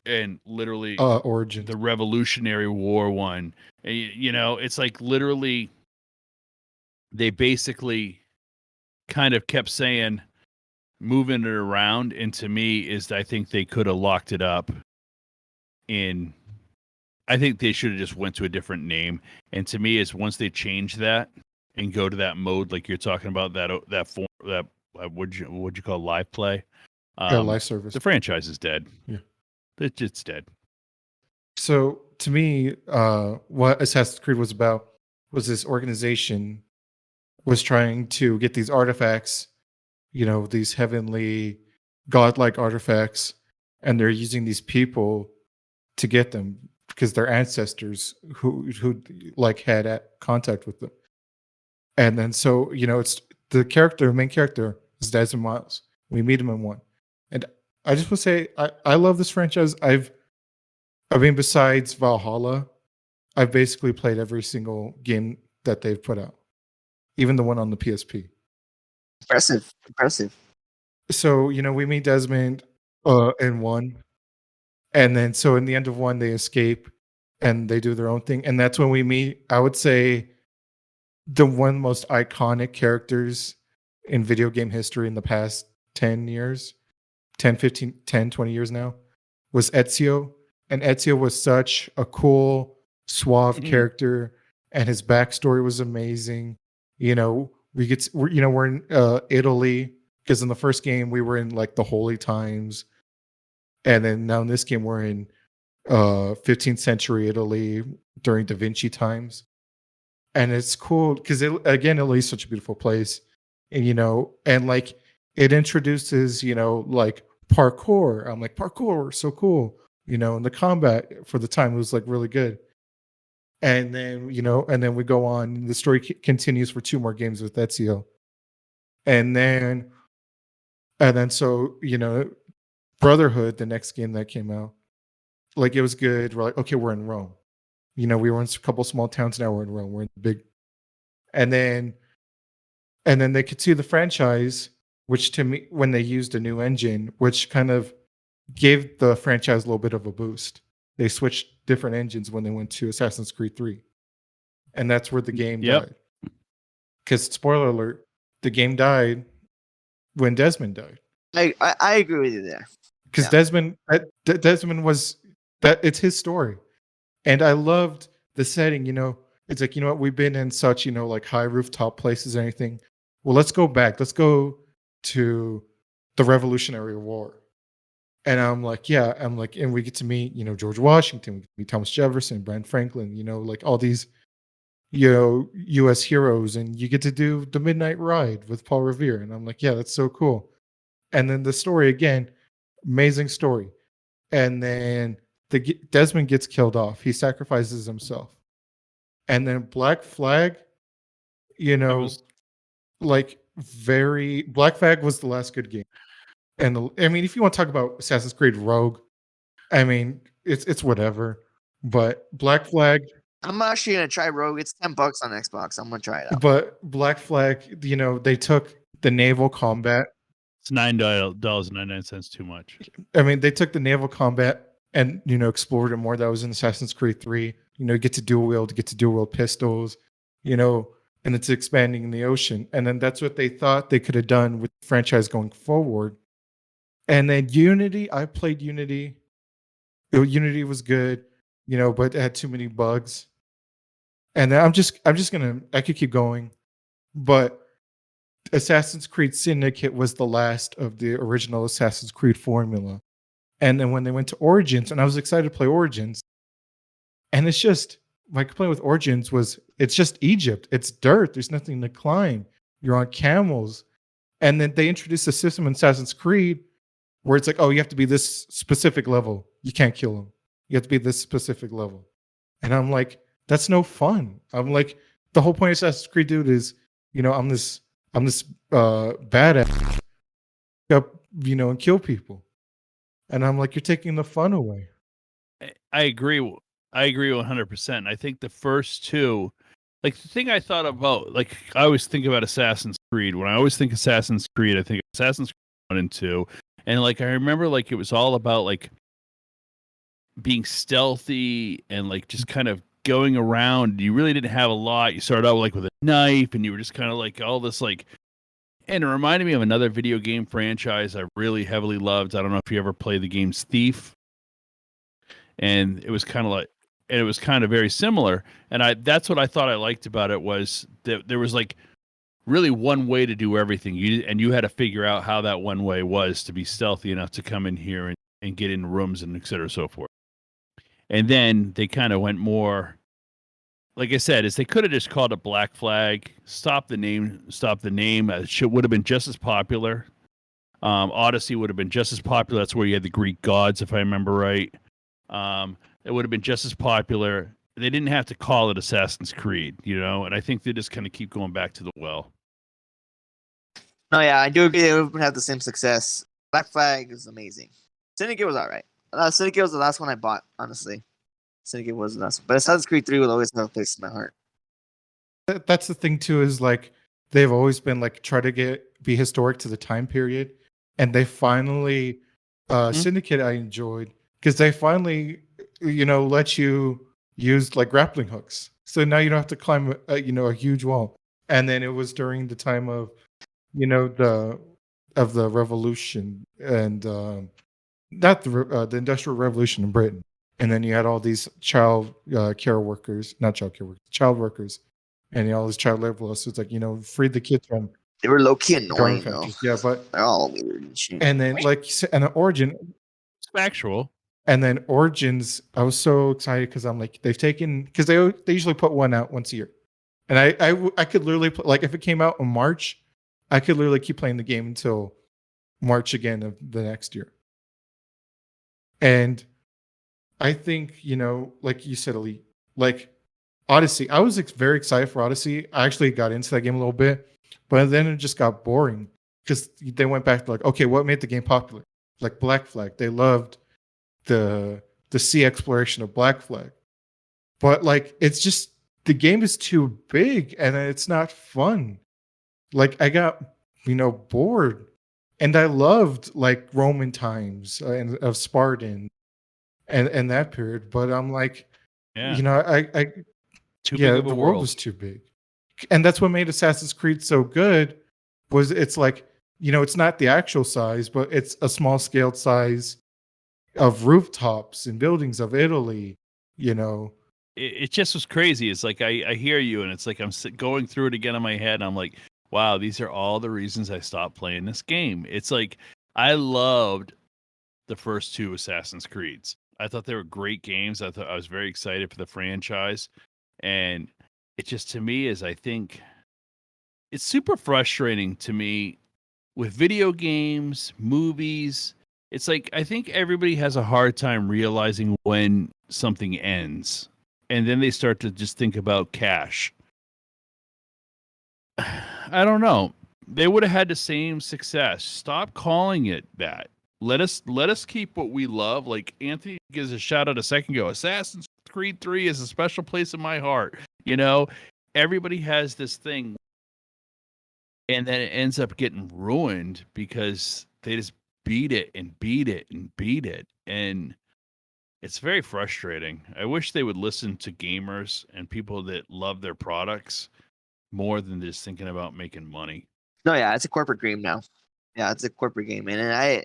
And literally Origin, the Revolutionary War one. And, it's like literally they basically kind of kept saying moving it around, and to me is I think they could have locked it up I think they should have just went to a different name. And to me is once they change that and go to that mode like you're talking about, that form, that what'd you call live play, live service, the franchise is dead. Yeah, it's dead. So to me, what Assassin's Creed was about was this organization was trying to get these artifacts, these heavenly, godlike artifacts, and they're using these people to get them because they're ancestors who like had contact with them. And then so it's the main character is Desmond Miles. We meet him in 1, and I just want to say I love this franchise. I mean, besides Valhalla, I've basically played every single game that they've put out, even the one on the PSP. Impressive. So, we meet Desmond in 1. And then so in the end of 1, they escape and they do their own thing. And that's when we meet, I would say, the one most iconic characters in video game history in the past 10 years, 10, 15, 10, 20 years now, was Ezio. And Ezio was such a cool, suave character, and his backstory was amazing. We're in Italy, because in the first game we were in like the Holy Times, and then now in this game we're in 15th century Italy during Da Vinci times, and it's cool because Italy is such a beautiful place, and and like it introduces like parkour. I'm like, parkour, so cool. And the combat for the time was like really good. And then, and then we go on, the story continues for 2 more games with Ezio. And then so, Brotherhood, the next game that came out, like it was good. We're like, okay, we're in Rome. We were in a couple small towns, now we're in Rome. We're in the big. And then they continue the franchise, which to me, when they used a new engine, which kind of gave the franchise a little bit of a boost. They switched different engines when they went to Assassin's Creed 3. And that's where the game died. Because, spoiler alert, the game died when Desmond died. I agree with you there. Because Desmond was, it's his story. And I loved the setting, it's like, what, we've been in such, like high rooftop places and anything. Well, let's go back. Let's go to the Revolutionary War. And I'm like, yeah, I'm like, and we get to meet, George Washington, we get to meet Thomas Jefferson, Ben Franklin, like all these, U.S. heroes, and you get to do the Midnight Ride with Paul Revere. And I'm like, yeah, that's so cool. And then the story again, amazing story. And then Desmond gets killed off. He sacrifices himself. And then Black Flag, like Black Flag was the last good game. And I mean, if you want to talk about Assassin's Creed Rogue, I mean, it's whatever. But Black Flag, I'm actually gonna try Rogue. It's $10 on Xbox. I'm gonna try it out. but Black Flag, they took the naval combat. It's $9.99 too much. I mean, they took the naval combat and explored it more. That was in Assassin's Creed 3. Get to dual wield pistols, and it's expanding in the ocean. And then that's what they thought they could have done with the franchise going forward. And then Unity, I played Unity. Unity was good, but it had too many bugs. And then I could keep going, but Assassin's Creed Syndicate was the last of the original Assassin's Creed formula. And then when they went to Origins, and I was excited to play Origins, and it's just, my complaint with Origins was, it's just Egypt. It's dirt. There's nothing to climb. You're on camels. And then they introduced a system in Assassin's Creed where it's like, oh, you have to be this specific level. You can't kill them. You have to be this specific level. And I'm like, that's no fun. I'm like, the whole point of Assassin's Creed, dude, is, I'm this badass, and kill people. And I'm like, you're taking the fun away. I agree 100%. I think the first two, like the thing I thought about, like I always think about Assassin's Creed. When I always think Assassin's Creed, I think Assassin's Creed 1 and 2. And like I remember like it was all about like being stealthy and like just kind of going around. You really didn't have a lot. You started out like with a knife and you were just kind of like all this like, and it reminded me of another video game franchise I really heavily loved. I don't know if you ever played the games Thief. And it was kind of like, and it was kind of very similar. And that's what I thought I liked about it, was that there was like really one way to do everything. You had to figure out how that one way was to be stealthy enough to come in here and get in rooms and et cetera, so forth. And then they kind of went more, like I said, is they could have just called it Black Flag, stop the name. It would have been just as popular. Odyssey would have been just as popular. That's where you had the Greek gods, if I remember right. It would have been just as popular. They didn't have to call it Assassin's Creed, and I think they just kind of keep going back to the well. No, yeah, I do agree they would have the same success. Black Flag is amazing. Syndicate was alright. Syndicate was the last one I bought, honestly. Syndicate was the last one. But Assassin's Creed 3 will always have a place in my heart. That's the thing too, is like they've always been like try to be historic to the time period. And they finally Syndicate I enjoyed because they finally let you use like grappling hooks. So now you don't have to climb a huge wall. And then it was during the time of the revolution and not the Industrial Revolution in Britain. And then you had all these child workers, and all these child labor laws. So it's like, freed the kids from. They were low key annoying though. Yeah, but they're all weird and shit. And then and the Origin, it's factual. And then Origins, I was so excited because I'm like, they've taken, because they usually put one out once a year, and I could literally like if it came out in March, I could literally keep playing the game until March again of the next year. And I think like you said, Elite, like Odyssey, I was very excited for Odyssey. I actually got into that game a little bit, but then it just got boring because they went back to like, okay, what made the game popular? Like Black Flag, they loved the sea exploration of Black Flag, but like it's just the game is too big and it's not fun. Like I got bored, and I loved like Roman times and of Spartan and that period, but I'm like, yeah, too big of a world was too big, and that's what made Assassin's Creed so good. Was it's like it's not the actual size, but it's a small scaled size of rooftops and buildings of Italy, It just was crazy. It's like I hear you, and it's like I'm going through it again in my head, and I'm like, wow, these are all the reasons I stopped playing this game. It's like I loved the first two Assassin's Creeds. I thought they were great games. I was very excited for the franchise, and it just, to me, is, I think it's super frustrating to me with video games, movies. It's like, I think everybody has a hard time realizing when something ends, and then they start to just think about cash. I don't know. They would have had the same success. Stop calling it that. Let us keep what we love. Like Anthony gives a shout out a second ago. Assassin's Creed 3 is a special place in my heart. You know, everybody has this thing, and then it ends up getting ruined because they just beat it and beat it and beat it. And it's very frustrating. I wish they would listen to gamers and people that love their products more than just thinking about making money. No, yeah, it's a corporate game now. Yeah, it's a corporate game, man.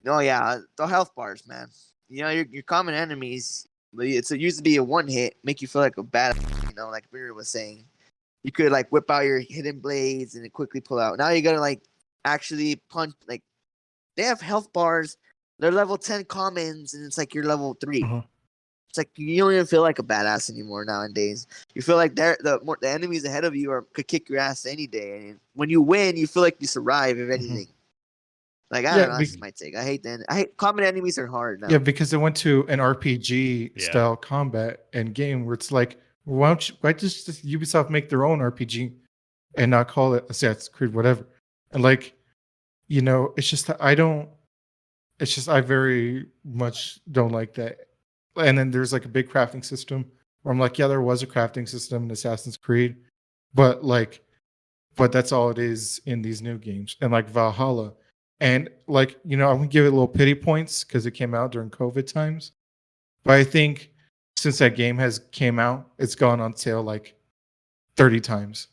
The health bars, man. You know, your common enemies. It used to be a one hit, make you feel like a bad. You know, like Brunner was saying, you could like whip out your hidden blades and then quickly pull out. Now you gotta like actually punch. Like they have health bars. They're level 10 commons, and it's like you're level 3. Uh-huh. It's like you don't even feel like a badass anymore nowadays. You feel like the enemies ahead of you could kick your ass any day, and when you win, you feel like you survive if anything. Like I don't know, that's my take. I hate common enemies are hard now. Yeah, because they went to an RPG style combat and game where it's like, why just Ubisoft make their own RPG and not call it Assassin's Creed, whatever? And like, you know, it's just I very much don't like that. And then there's like a big crafting system where I'm like, yeah, there was a crafting system in Assassin's Creed, but that's all it is in these new games. And like Valhalla, and like, you know, I'm gonna give it a little pity points because it came out during COVID times. But I think since that game has came out, it's gone on sale like 30 times.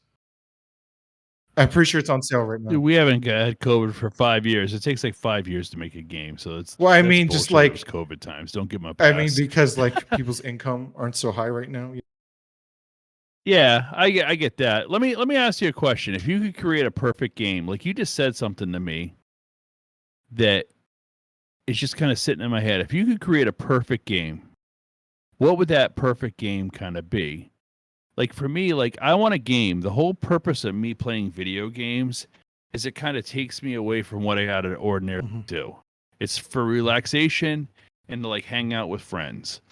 I'm pretty sure it's on sale right now. Dude, we haven't had COVID for 5 years. It takes like 5 years to make a game, so it's. Well, I that's mean, just bullshit. like It was COVID times. Don't give them a pass. I mean, because like people's income aren't so high right now. Yeah, I get that. Let me ask you a question. If you could create a perfect game, like you just said something to me that is just kind of sitting in my head. If you could create a perfect game, what would that perfect game kind of be? Like for me, like I want a game. The whole purpose of me playing video games is it kind of takes me away from what I got to ordinarily do. It's for relaxation and to like hang out with friends.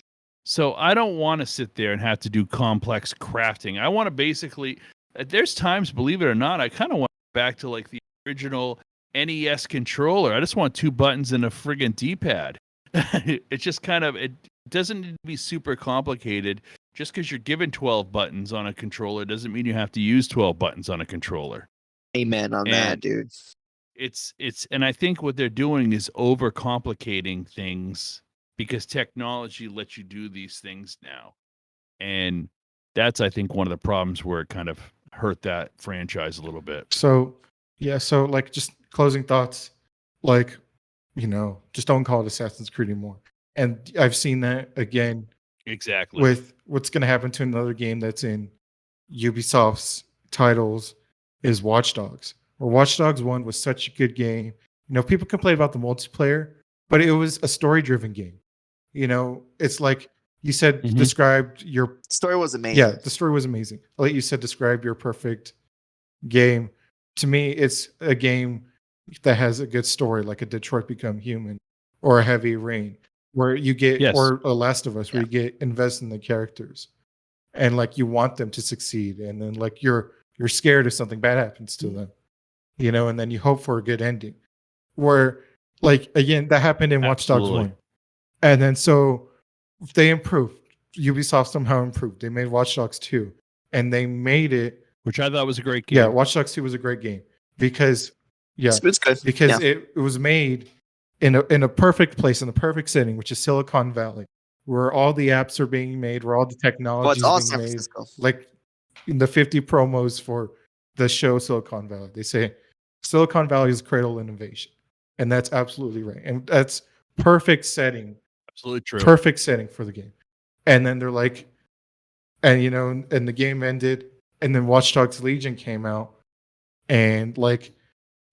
So I don't want to sit there and have to do complex crafting. I want to basically, there's times, believe it or not, I kind of want back to like the original NES controller. I just want 2 buttons and a friggin' D-pad. It's just kind of, it doesn't need to be super complicated. Just because you're given 12 buttons on a controller doesn't mean you have to use 12 buttons on a controller. Amen on that, dude. And I think what they're doing is overcomplicating things because technology lets you do these things now. And that's, I think, one of the problems where it kind of hurt that franchise a little bit. So, yeah, so like just closing thoughts, like, you know, just don't call it Assassin's Creed anymore. And I've seen that again. Exactly. With what's going to happen to another game that's in Ubisoft's titles is Watchdogs. Or Watchdogs 1 was such a good game. You know, people complain about the multiplayer, but it was a story-driven game. You know, it's like you said, described your story was amazing. Yeah, the story was amazing. Like you said, describe your perfect game. To me, it's a game that has a good story, like a Detroit Become Human or a Heavy Rain, where you get, or a Last of Us, where you get invested in the characters and like you want them to succeed, and then like you're scared if something bad happens to them, you know, and then you hope for a good ending. Where like again, that happened in Watch Dogs 1. And then so they improved. Ubisoft somehow improved. They made Watch Dogs 2, and they made it, which I thought was a great game. Yeah, Watch Dogs 2 was a great game because it's good. Because it was made in a perfect place, in the perfect setting, which is Silicon Valley, where all the apps are being made, where all the technology is being made. Like in the 50 promos for the show Silicon Valley, they say Silicon Valley is cradle innovation, and that's absolutely right, and that's perfect setting. Absolutely true. Perfect setting for the game. And then they're like, and you know, and the game ended, and then Watch Dogs Legion came out, and like,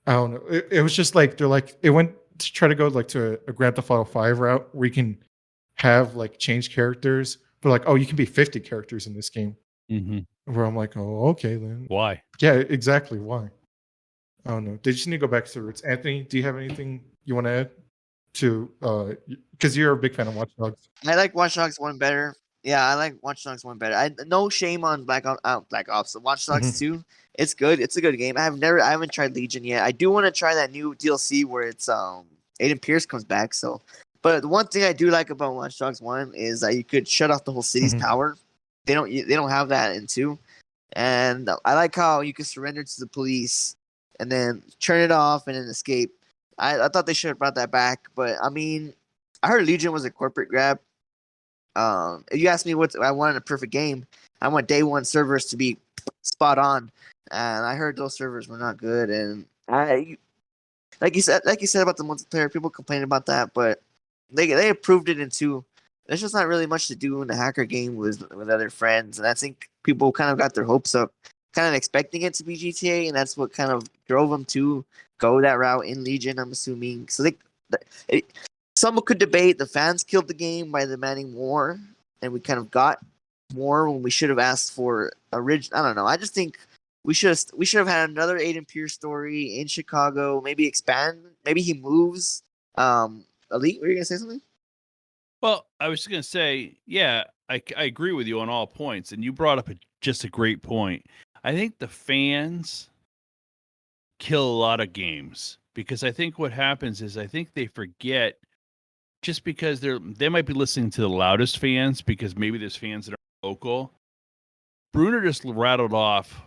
I don't know, it was just like they're like, it went to try to go like to a Grand Theft Auto 5 route where you can have like change characters, but like, oh, you can be 50 characters in this game. Mm-hmm. Where I'm like, oh, okay then. Why? Yeah, exactly. Why? I don't know. They just need to go back to the roots. Anthony, do you have anything you want to add to? Because you're a big fan of Watch Dogs. I like Watch Dogs 1 better. Yeah, I like Watch Dogs 1 better. No shame on Black Ops. The Watch Dogs 2, it's good. It's a good game. I haven't tried Legion yet. I do want to try that new DLC where it's Aiden Pierce comes back. So, but the one thing I do like about Watch Dogs 1 is that you could shut off the whole city's power. They don't have that in 2. And I like how you can surrender to the police and then turn it off and then escape. I thought they should have brought that back, but I mean, I heard Legion was a corporate grab. If you ask me what I want in a perfect game, I want day one servers to be spot on, and I heard those servers were not good. And like you said about the multiplayer, people complain about that, but they approved it in 2. There's just not really much to do in the hacker game with other friends, and I think people kind of got their hopes up, kind of expecting it to be GTA, and that's what kind of drove them to go that route in Legion, I'm assuming. So someone could debate the fans killed the game by demanding more, and we kind of got more when we should have asked for original. I don't know. I just think we should have had another Aiden Pierce story in Chicago. Maybe expand. Maybe he moves. Elite, were you gonna say something? Well, I was just gonna say, yeah, I agree with you on all points, and you brought up just a great point. I think the fans kill a lot of games because I think what happens is I think they forget just because they might be listening to the loudest fans because maybe there's fans that are local. Brunner just rattled off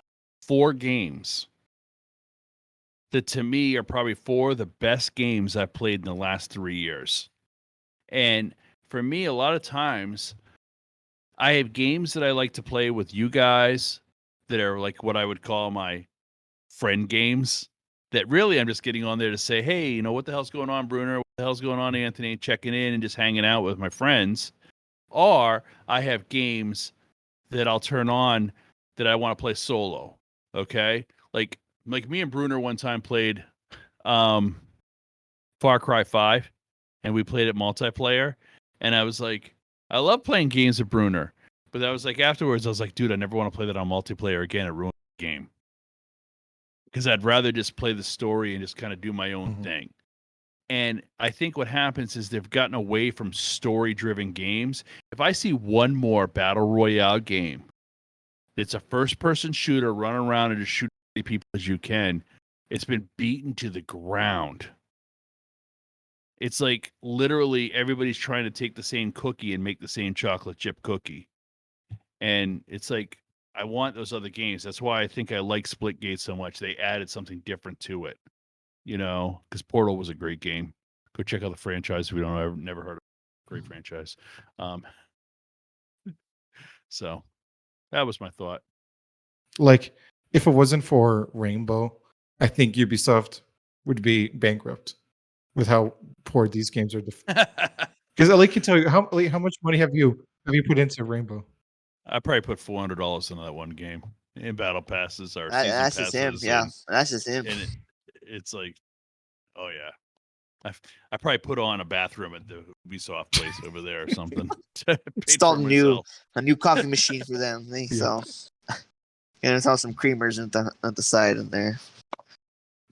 4 games that to me are probably 4 of the best games I've played in the last 3 years. And for me, a lot of times I have games that I like to play with you guys that are like what I would call my friend games that really I'm just getting on there to say, hey, you know, what the hell's going on, Brunner? What the hell's going on, Anthony? Checking in and just hanging out with my friends. Or I have games that I'll turn on that I want to play solo. Okay? Like me and Brunner one time played Far Cry 5 and we played it multiplayer. And I was like, I love playing games with Brunner. But I was like, afterwards, I was like, dude, I never want to play that on multiplayer again. It ruined the game. Because I'd rather just play the story and just kind of do my own thing. And I think what happens is they've gotten away from story-driven games. If I see one more Battle Royale game that's a first-person shooter, run around and just shoot as many people as you can, it's been beaten to the ground. It's like literally everybody's trying to take the same cookie and make the same chocolate chip cookie. And it's like, I want those other games. That's why I think I like Splitgate so much. They added something different to it, you know, because Portal was a great game. Go check out the franchise if you don't know. I've never heard of it. Great franchise. So that was my thought. Like, if it wasn't for Rainbow, I think Ubisoft would be bankrupt with how poor these games are. Because I can tell you how much money have you put into Rainbow? I probably put $400 into that one game in battle passes or season That's passes. just him. Yeah, that's just him. And it's like, oh yeah, I probably put on a bathroom at the Ubisoft place over there or something. Installed a new coffee machine for them. So, and install some creamers at the side in there.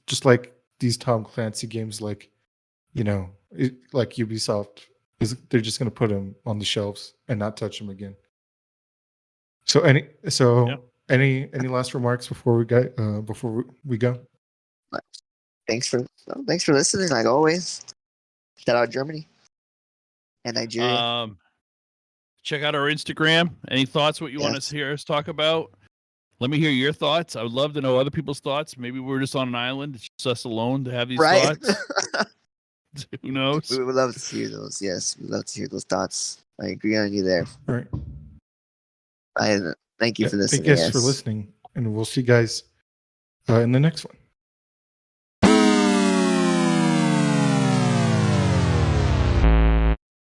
Just like these Tom Clancy games, like, you know, like Ubisoft they're just going to put them on the shelves and not touch them again. So any last remarks before we go? Thanks for listening, like always. Shout out Germany and Nigeria. Check out our Instagram. Any thoughts? What you want to hear us talk about? Let me hear your thoughts. I would love to know other people's thoughts. Maybe we're just on an island. It's just us alone to have these thoughts. Who knows? We would love to hear those. Yes, we'd love to hear those thoughts. I agree on you there. All right. Thank you for listening. Thank you guys for listening, and we'll see you guys in the next one.